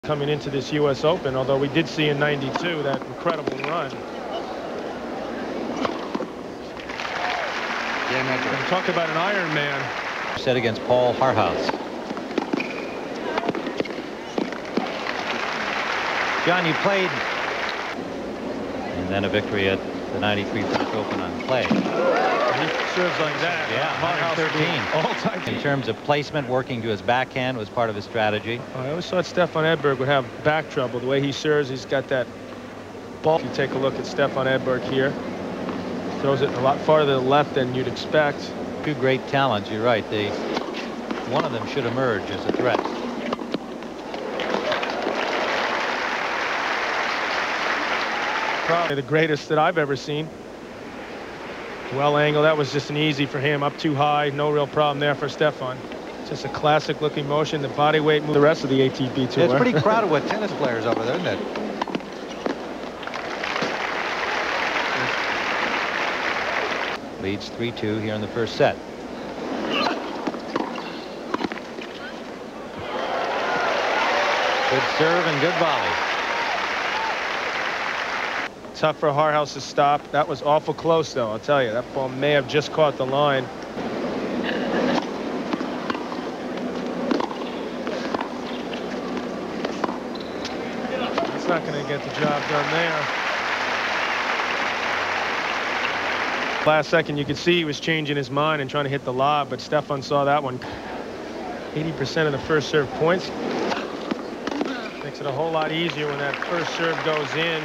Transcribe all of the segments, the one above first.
coming into this U.S. Open, although we did see in '92 that incredible run. And talk about an Iron Man. Set against Paul Haarhuis. John, you played, and then a victory at the '93 French Open on clay. He serves like that. Yeah, 113. All time. In terms of placement, working to his backhand was part of his strategy. I always thought Stefan Edberg would have back trouble. The way he serves, he's got that ball. If you take a look at Stefan Edberg here, throws it a lot farther to the left than you'd expect. Two great talents, you're right. One of them should emerge as a threat. Probably the greatest that I've ever seen. Well angled, that was just an easy for him. Up too high, no real problem there for Stefan. Just a classic looking motion. The body weight move the rest of the ATP tour. It's pretty crowded with tennis players over there, isn't it? Leads 3-2 here in the first set. Good serve and good volley. Tough for Haarhuis to stop. That was awful close, though. I'll tell you, that ball may have just caught the line. He's not going to get the job done there. Last second, you could see he was changing his mind and trying to hit the lob, but Stefan saw that one. 80% of the first serve points. Makes it a whole lot easier when that first serve goes in.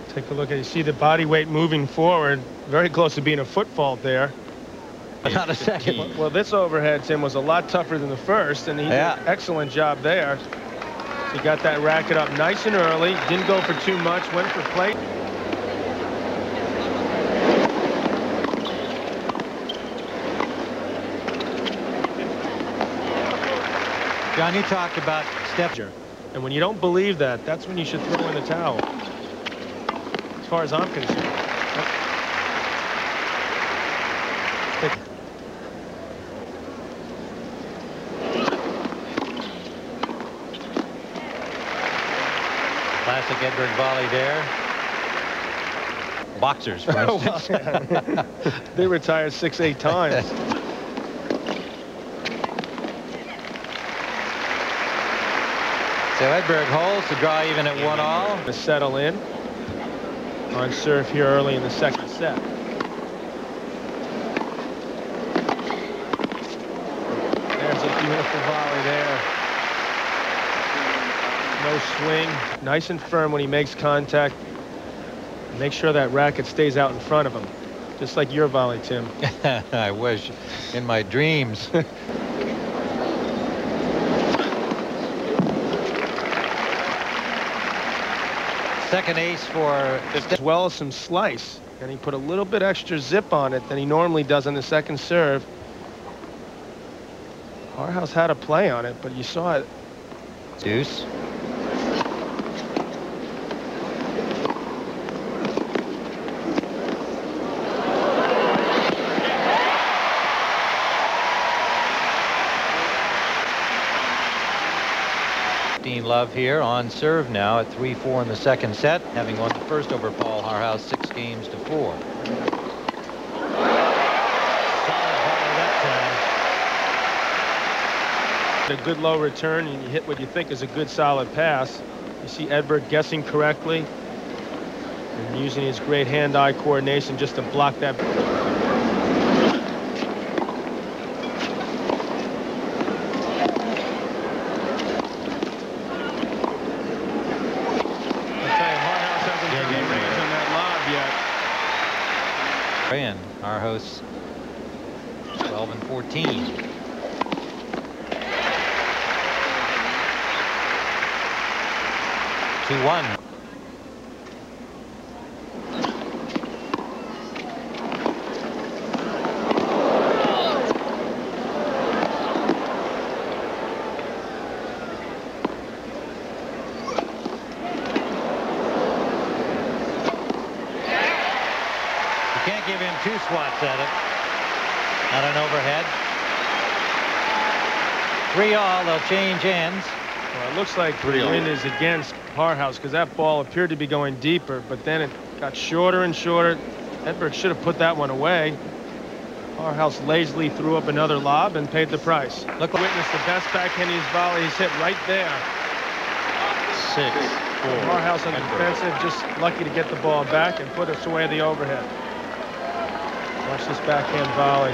Take a look at it. You see the body weight moving forward. Very close to being a foot fault there. Not a second. Well, this overhead, Tim, was a lot tougher than the first, and he did an excellent job there. He got that racket up nice and early. Didn't go for too much. Went for plate. John, you talked about Stefan. And when you don't believe that, that's when you should throw in the towel. As far as I'm concerned. Classic Edberg volley there. Boxers, for instance. They retired 6-8 times. So Edberg holds to draw even at 1-all. To settle in on serve here early in the second set. There's a beautiful volley there. No swing. Nice and firm when he makes contact. Make sure that racket stays out in front of him. Just like your volley, Tim. I wish. In my dreams. Second ace for as well as some slice, and he put a little bit extra zip on it than he normally does on the second serve. Haarhuis had a play on it, but you saw it. Deuce. Love here on serve now at 3-4 in the second set, having won the first over Paul Haarhuis 6 games to 4. Solid volley that time. A good low return, and you hit what you think is a good solid pass. You see Edberg guessing correctly and using his great hand-eye coordination just to block that. And Haarhuis 12 and 14. 2-1. Can't give him 2 swats at it. Not an overhead. 3-all. They'll change ends. Well, it looks like the wind is against Haarhuis because that ball appeared to be going deeper, but then it got shorter and shorter. Edberg should have put that one away. Haarhuis lazily threw up another lob and paid the price. Look, witness the best backhanded volley he's hit right there. 6-4. Haarhuis on the defensive, just lucky to get the ball back and put us away the overhead. Watch this backhand volley.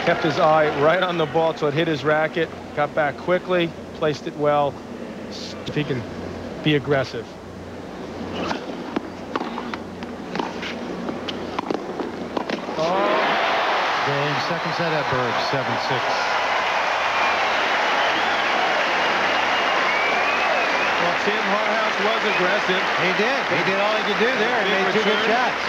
Kept his eye right on the ball till it hit his racket. Got back quickly, placed it well. If he can be aggressive. Game second set Edberg 7-6. Well, Tim, Haarhuis was aggressive. He did. He did all he could do there. He made 2 good shots.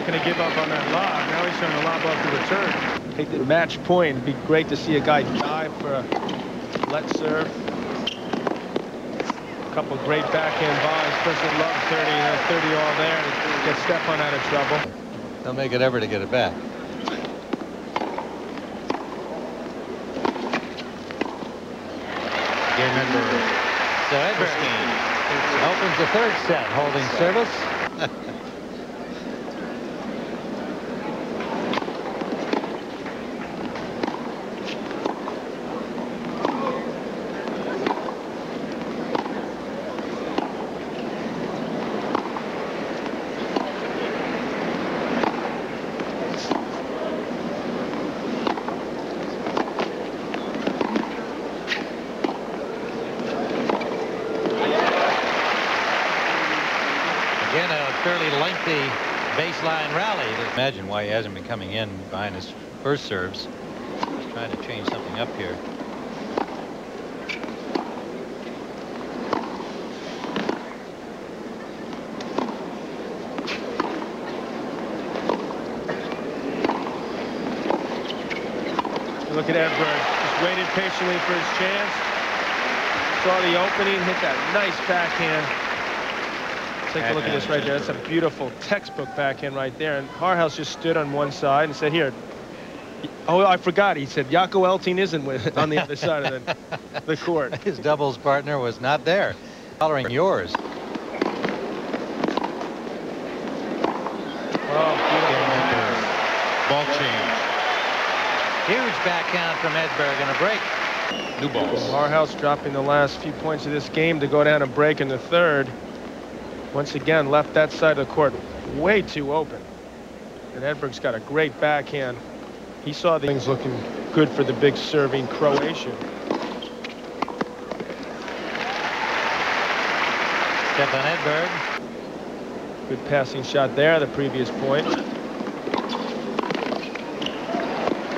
Going to give up on that lob. Now he's trying to lob off the return. Take the match point. It'd be great to see a guy dive for a let serve. A couple great backhand volleys. Person loved 30 all there to get Stefan out of trouble. They'll make it ever to get it back. Game Edberg. So Edberg opens the 3rd set, holding service. Again, a fairly lengthy baseline rally. Imagine why he hasn't been coming in behind his first serves. He's trying to change something up here. Look at Edberg. Just waited patiently for his chance. Saw the opening, hit that nice backhand. Take a look at this right there. That's a beautiful textbook backhand right there. And Haarhuis just stood on one side and said, here. Oh, I forgot. He said, Jaakko Elting isn't on the other side of the court. His doubles partner was not there. Following yours. Oh, beautiful. Ball change. Huge backhand from Edberg and a break. New balls. Haarhuis dropping the last few points of this game to go down a break in the 3rd. Once again, left that side of the court way too open. And Edberg's got a great backhand. He saw the things looking good for the big serving Croatian. Stefan Edberg. Good passing shot there, the previous point.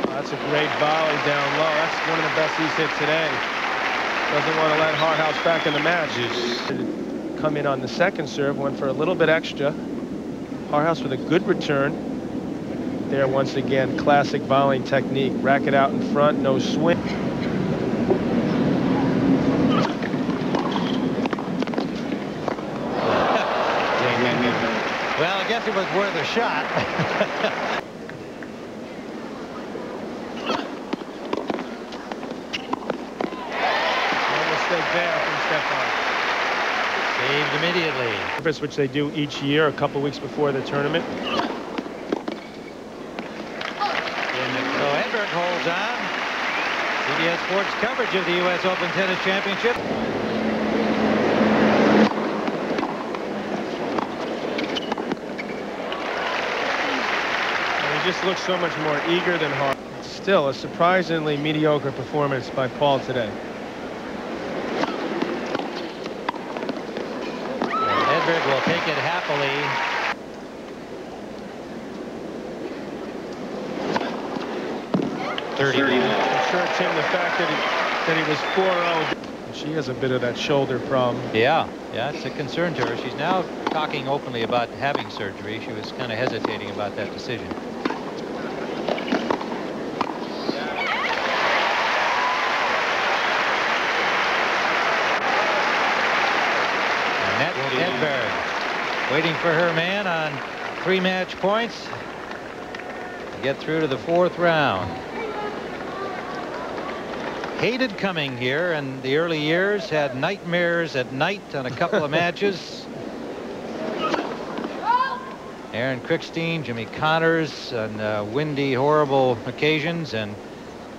That's a great volley down low. That's one of the best he's hit today. Doesn't want to let Haarhuis back in the match. Come in on the 2nd serve, went for a little bit extra. Haarhuis with a good return. There once again, classic volleying technique. Racket out in front, no swing. Well, I guess it was worth a shot. There from Stefan. Saved immediately. Which they do each year, a couple weeks before the tournament. So Edberg holds on. CBS Sports coverage of the U.S. Open Tennis Championship. And he just looks so much more eager than hard. Still, a surprisingly mediocre performance by Paul today. Edberg will take it happily. I'm sure Tim, the fact that he was 4-0. She has a bit of that shoulder problem. Yeah, it's a concern to her. She's now talking openly about having surgery. She was kind of hesitating about that decision. waiting for her man on 3 match points to get through to the 4th round. Hated coming here in the early years, had nightmares at night on a couple of matches. Aaron Crickstein, Jimmy Connors on windy, horrible occasions, and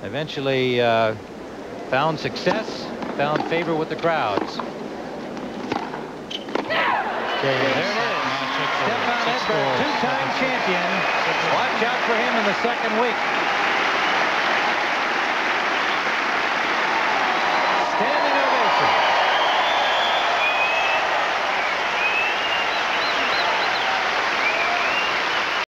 eventually found success, found favor with the crowds. There it is. Stefan Edberg, 2-time champion. Watch out for him in the 2nd week.